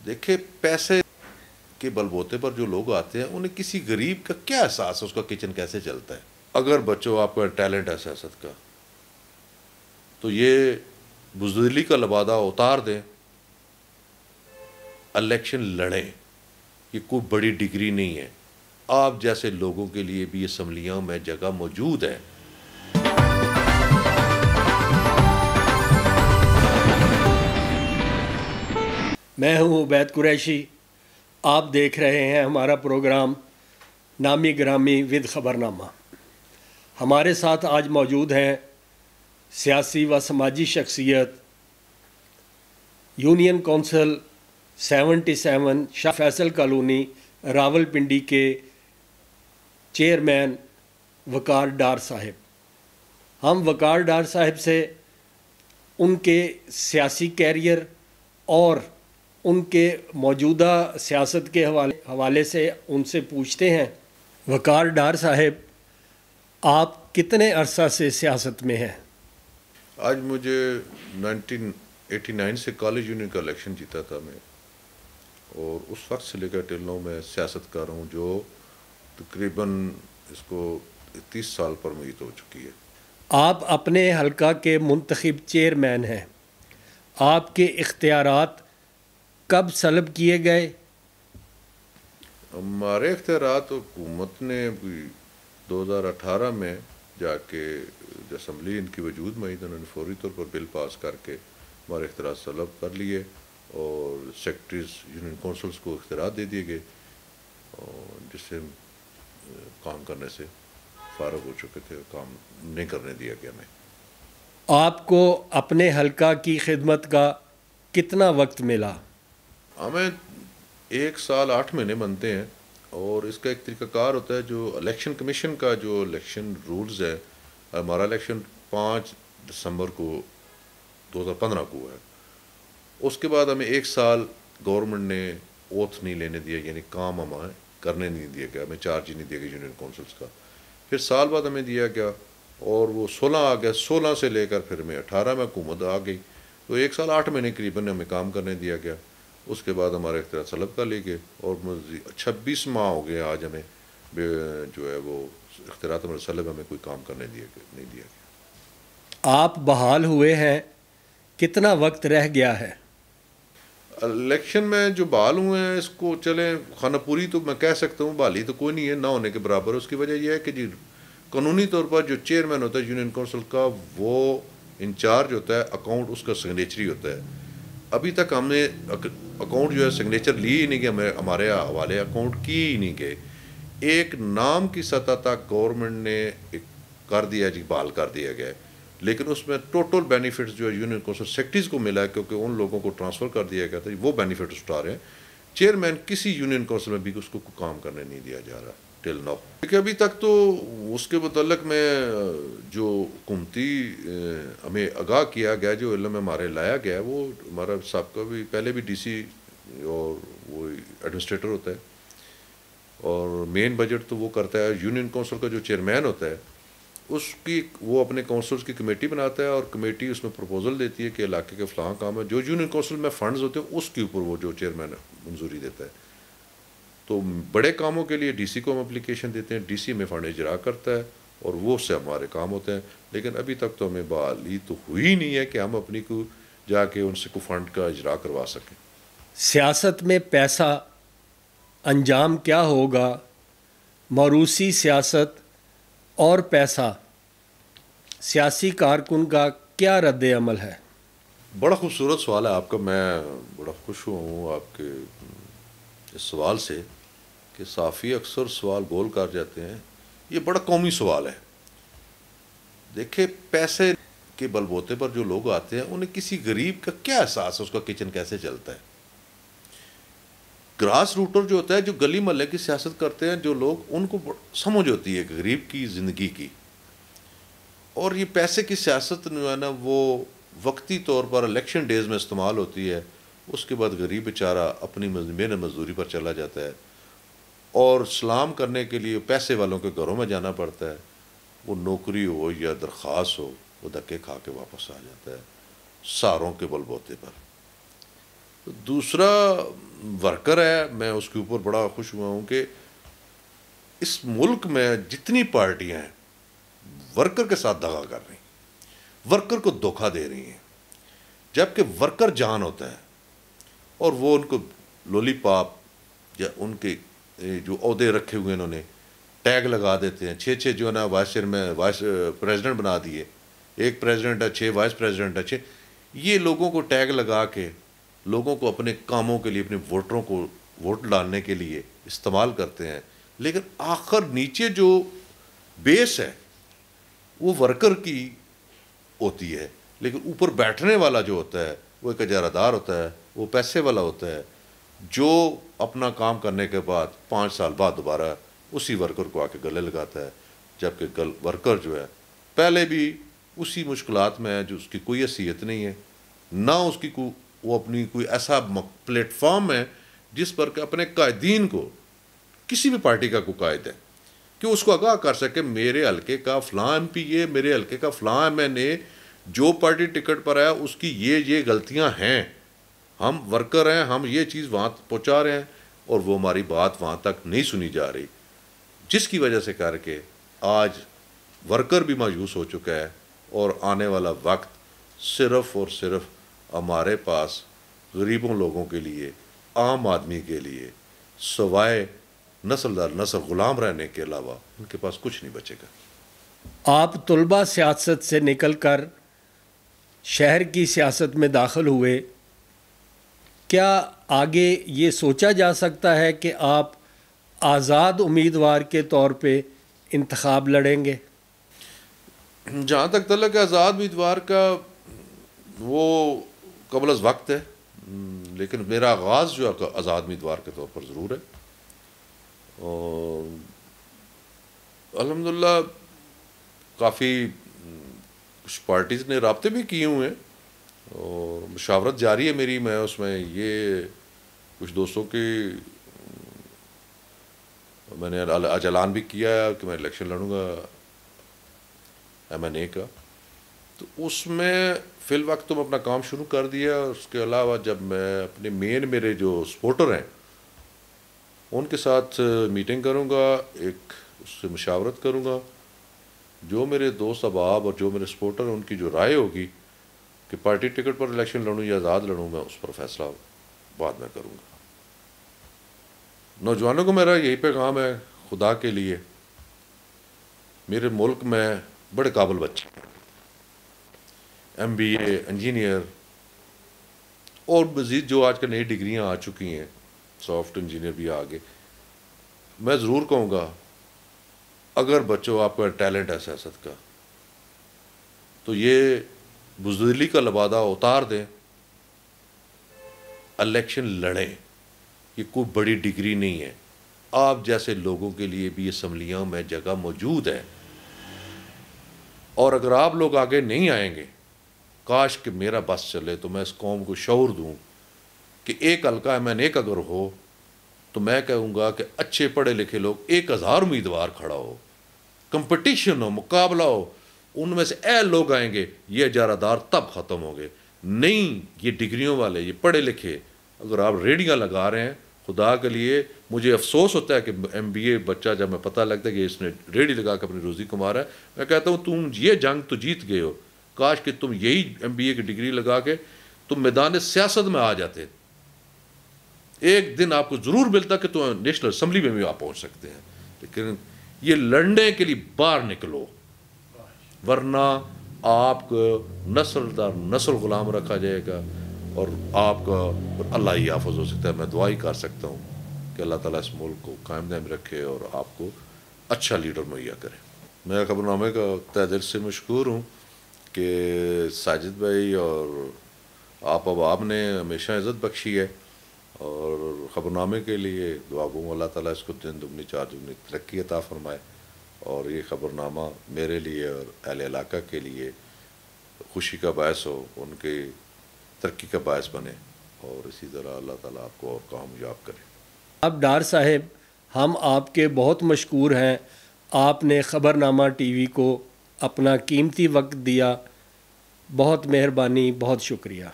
دیکھیں پیسے کے بلبوتے پر جو لوگ آتے ہیں انہیں کسی غریب کا کیا احساس ہے، اس کا کچن کیسے چلتا ہے۔ اگر بچوں آپ کا ٹیلنٹ ہے سیاست کا تو یہ بزدلی کا لبادہ اتار دیں، الیکشن لڑیں۔ یہ کوئی بڑی ڈگری نہیں ہے، آپ جیسے لوگوں کے لیے بھی اسمبلیوں میں جگہ موجود ہے۔ میں ہوں عبید قریشی، آپ دیکھ رہے ہیں ہمارا پروگرام نامی گرامی ود خبرنامہ۔ ہمارے ساتھ آج موجود ہیں سیاسی و سماجی شخصیت، یونین کونسل 77 شاہ فیصل کالونی راول پنڈی کے چیئرمین وقار ڈار صاحب۔ ہم وقار ڈار صاحب سے ان کے سیاسی کیریئر اور ان کے موجودہ سیاست کے حوالے سے ان سے پوچھتے ہیں۔ وقار ڈار صاحب، آپ کتنے عرصہ سے سیاست میں ہیں؟ آج مجھے 1989 سے کالج یونین کا الیکشن جیتا تھا میں، اور اس وقت سے لے کر ٹل نو میں سیاست کر رہا ہوں، جو تقریباً اس کو 30 سال پر محیط ہو چکی ہے۔ آپ اپنے حلقہ کے منتخب چیئرمین ہیں، آپ کے اختیارات کب سلب کیے گئے؟ ہمارے اختیارات حکومت نے 2018 میں جا کے اسمبلی ان کی وجود میں انہوں نے فوری طور پر بل پاس کر کے ہمارے اختیارات سلب کر لیے، اور سیکرٹریز یونین کونسلز کو اختیارات دے دیے گئے، اور جس سے کام کرنے سے فارغ ہو چکے تھے، کام نہیں کرنے دیا گیا ہمیں۔ آپ کو اپنے حلقہ کی خدمت کا کتنا وقت ملا؟ ہمیں 1 سال 8 مہینے بنتے ہیں، اور اس کا ایک طریقہ کار ہوتا ہے جو الیکشن کمیشن کا جو الیکشن رولز ہے۔ ہمارا الیکشن 5 دسمبر کو 2015 کو ہے۔ اس کے بعد ہمیں 1 سال گورنمنٹ نے اوتھ نہیں لینے دیا، یعنی کام ہمیں کرنے نہیں دیا گیا، ہمیں چارج ہی نہیں دیا گیا یونین کونسلز کا۔ پھر سال بعد ہمیں دیا گیا، اور وہ 16 آ گیا، 16 سے لے کر پھر ہمیں 18 میں حکومت آ گئی، تو 1 سال 8 مہینے قریباً ہمیں کام کرنے دیا گیا۔ اس کے بعد ہمارے اختیار سلب کر لیے گئے، اور 26 ماہ ہو گئے آج ہمیں جو ہے وہ اختیارات ہمارے سلب ہمیں کوئی کام کرنے نہیں دیا گیا۔ آپ بحال ہوئے ہیں، کتنا وقت رہ گیا ہے؟ الیکشن میں جو بحال ہوئے ہیں اس کو چلیں خانہ پوری تو میں کہہ سکتا ہوں، بحالی تو کوئی نہیں ہے، نہ ہونے کے برابر۔ اس کی وجہ یہ ہے کہ جی قانونی طور پر جو چیئرمین ہوتا ہے یونین کونسل کا، وہ انچارج ہوتا ہے اکاؤنٹ، اس کا سگنیچری ہوتا ہے۔ ابھی تک ہم نے اکاؤنٹ جو ہے سگنیچر لی ہی نہیں گیا، ہمارے حوالے اکاؤنٹ کی ہی نہیں گئے۔ ایک نام کی سطح تک گورنمنٹ نے کر دیا جی، بحال کر دیا گیا ہے، لیکن اس میں ٹوٹل بینیفٹس جو ہے یونین کونسل سیکرٹریز کو ملا ہے، کیونکہ ان لوگوں کو ٹرانسفر کر دیا گیا تھا، وہ بینیفٹس اٹھا رہے ہیں۔ چیئرمین کسی یونین کونسل میں بھی اس کو کام کرنے نہیں دیا جا رہا ٹل نو، کیونکہ ابھی تک تو اس کے متعلق میں جو حکومتی ہمیں آگاہ کیا گیا، جو علم ہمارے لایا گیا ہے، وہ ہمارا سابقہ بھی پہلے بھی ڈی سی اور وہ ایڈمنسٹریٹر ہوتا ہے، اور مین بجٹ تو وہ کرتا ہے۔ یونین کونسل کا جو چیئرمین ہوتا ہے اس کی، وہ اپنے کونسلز کی کمیٹی بناتا ہے، اور کمیٹی اس میں پروپوزل دیتی ہے کہ علاقے کے فلاں کام ہے، جو یونین کونسل میں فنڈز ہوتے ہیں اس کے اوپر وہ جو چیئرمین منظوری دیتا ہے۔ تو بڑے کاموں کے لیے ڈی سی کو ہم اپلیکیشن دیتے ہیں، ڈی سی میں فنڈ اجرا کرتا ہے، اور وہ اس سے ہمارے کام ہوتے ہیں۔ لیکن ابھی تک تو ہمیں بحالی تو ہوئی نہیں ہے کہ ہم اپنی کو جا کے ان سے کوئی فنڈ کا اجرا کروا سکیں۔ سیاست میں پیسہ انجام کیا ہوگا؟ موروثی سیاست اور پیسہ، سیاسی کارکن کا کیا رد عمل ہے؟ بڑا خوبصورت سوال ہے آپ کا، میں بڑا خوش ہوں آپ کے اس سوال سے، کہ صحافی اکثر سوال گول کر جاتے ہیں۔ یہ بڑا قومی سوال ہے۔ دیکھیں پیسے کے بلبوتے پر جو لوگ آتے ہیں انہیں کسی غریب کا کیا احساس ہے، اس کا کچن کیسے چلتا ہے۔ گراس روٹر جو ہوتا ہے، جو گلی محلے کی سیاست کرتے ہیں جو لوگ، ان کو سمجھ ہوتی ہے غریب کی زندگی کی، اور یہ پیسے کی سیاست جو ہے نا وہ وقتی طور پر الیکشن ڈیز میں استعمال ہوتی ہے۔ اس کے بعد غریب بیچارہ اپنی محنت مزدوری پر چلا جاتا ہے، اور سلام کرنے کے لیے پیسے والوں کے گھروں میں جانا پڑتا ہے، وہ نوکری ہو یا درخواست ہو، وہ دھکے کھا کے واپس آ جاتا ہے سہاروں کے بل بوتے پر۔ دوسرا ورکر ہے، میں اس کے اوپر بڑا خوش ہوا ہوں کہ اس ملک میں جتنی پارٹیاں ہیں ورکر کے ساتھ دغا کر رہی ہیں، ورکر کو دھوکہ دے رہی ہیں، جبکہ ورکر جان ہوتا ہے اور وہ ان کو لولی پاپ یا ان کے جو عہدے رکھے ہوئے انہوں نے ٹیگ لگا دیتے ہیں، 6 جو ہے نا وائس پریزیڈنٹ بنا دیے، 1 پریزیڈنٹ ہے، 6 وائس پریزیڈنٹ ہے، 6 یہ لوگوں کو ٹیگ لگا کے لوگوں کو اپنے کاموں کے لیے، اپنے ووٹروں کو ووٹ ڈالنے کے لیے استعمال کرتے ہیں، لیکن آخر نیچے جو بیس ہے وہ ورکر کی ہوتی ہے، لیکن اوپر بیٹھنے والا جو ہوتا ہے وہ ایک اجارہ دار ہوتا ہے، وہ پیسے والا ہوتا ہے، جو اپنا کام کرنے کے بعد 5 سال بعد دوبارہ اسی ورکر کو آ کے گلے لگاتا ہے، جبکہ ورکر جو ہے پہلے بھی اسی مشکلات میں ہے، جو اس کی کوئی حیثیت نہیں ہے، نہ اس کی وہ اپنی کوئی ایسا پلیٹ فارم ہے جس پر کہ اپنے قائدین کو، کسی بھی پارٹی کا کوئی قائد ہے، کہ اس کو آگاہ کر سکے میرے حلقے کا فلاں ایم پی ہے، میرے حلقے کا فلاں ایم این اے جو پارٹی ٹکٹ پر ہے اس کی یہ غلطیاں ہیں، ہم ورکر ہیں، ہم یہ چیز وہاں پہنچا رہے ہیں اور وہ ہماری بات وہاں تک نہیں سنی جا رہی، جس کی وجہ سے کر کے آج ورکر بھی مایوس ہو چکا ہے، اور آنے والا وقت صرف اور صرف ہمارے پاس غریبوں لوگوں کے لیے، عام آدمی کے لیے، سوائے نسل در نسل غلام رہنے کے علاوہ ان کے پاس کچھ نہیں بچے گا۔ آپ طلبہ سیاست سے نکل کر شہر کی سیاست میں داخل ہوئے، کیا آگے یہ سوچا جا سکتا ہے کہ آپ آزاد امیدوار کے طور پہ انتخاب لڑیں گے؟ جہاں تک تعلق ہے آزاد امیدوار کا، وہ قبل از وقت ہے، لیکن میرا آغاز جو ہے آزاد امیدوار کے طور پر ضرور ہے، اور الحمدللہ کافی کچھ پارٹیز نے رابطے بھی کیے ہوئے ہیں اور مشاورت جاری ہے میری، میں اس میں یہ کچھ دوستوں کی میں نے آج اعلان بھی کیا ہے کہ میں الیکشن لڑوں گا ایم این اے کا، تو اس میں فی الوقت تو میں اپنا کام شروع کر دیا، اس کے علاوہ جب میں اپنے میرے جو سپورٹر ہیں ان کے ساتھ میٹنگ کروں گا، ایک اس سے مشاورت کروں گا، جو میرے دوست احباب اور جو میرے سپورٹر ہیں ان کی جو رائے ہوگی کہ پارٹی ٹکٹ پر الیکشن لڑوں یا آزاد لڑوں، میں اس پر فیصلہ بعد میں کروں گا۔ نوجوانوں کو میرا یہی پیغام ہے، خدا کے لیے میرے ملک میں بڑے قابل بچے ہیں، ایم بی اے، انجینئر اور مزید جو آج کل نئی ڈگریاں آ چکی ہیں، سافٹ انجینئر بھی آگے، میں ضرور کہوں گا اگر بچوں آپ کا ٹیلنٹ ہے سیاست کا تو یہ بزدلی کا لبادہ اتار دیں، الیکشن لڑیں، یہ کوئی بڑی ڈگری نہیں ہے، آپ جیسے لوگوں کے لیے بھی اسمبلیوں میں جگہ موجود ہے، اور اگر آپ لوگ آگے نہیں آئیں گے، کاش کہ میرا بس چلے تو میں اس قوم کو شعور دوں کہ ایک حلقہ ایم این اے اگر ہو تو میں کہوں گا کہ اچھے پڑھے لکھے لوگ 1000 امیدوار کھڑا ہو، کمپٹیشن ہو، مقابلہ ہو، ان میں سے اہل لوگ آئیں گے، یہ اجارہ دار تب ختم ہوں گے، نہیں یہ ڈگریوں والے، یہ پڑھے لکھے اگر آپ ریڑیاں لگا رہے ہیں، خدا کے لیے مجھے افسوس ہوتا ہے کہ ایم بی اے بچہ جب میں پتہ لگتا ہے کہ اس نے ریڑھی لگا کے اپنی روزی کما رہا ہے، میں کہتا ہوں تم یہ جنگ تو جیت گئے ہو، کاش کہ تم یہی ایم بی اے کی ڈگری لگا کے تم میدان سیاست میں آ جاتے، ایک دن آپ کو ضرور ملتا کہ تم نیشنل اسمبلی میں بھی آپ پہنچ سکتے ہیں، لیکن یہ لڑنے کے لیے باہر نکلو، ورنہ آپ کو نسل در نسل غلام رکھا جائے گا، اور آپ کا اللہ ہی حافظ ہو سکتا ہے۔ میں دعا ہی کر سکتا ہوں کہ اللہ تعالیٰ اس ملک کو قائم دائم رکھے اور آپ کو اچھا لیڈر مہیا کرے۔ میں خبر نامے کا تہ دل سے مشکور ہوں کہ ساجد بھائی اور آپ احباب نے ہمیشہ عزت بخشی ہے، اور خبر نامے کے لیے دعا گوں اللہ تعالیٰ اس کو دن دگنی چار دگنی ترقی عطا فرمائے، اور یہ خبر نامہ میرے لیے اور اہل علاقہ کے لیے خوشی کا باعث ہو، ان کے ترقی کا باعث بنے، اور اسی طرح اللہ تعالیٰ آپ کو اور کامیاب کرے۔ اب ڈار صاحب، ہم آپ کے بہت مشکور ہیں، آپ نے خبر نامہ ٹی وی کو اپنا قیمتی وقت دیا، بہت مہربانی، بہت شکریہ۔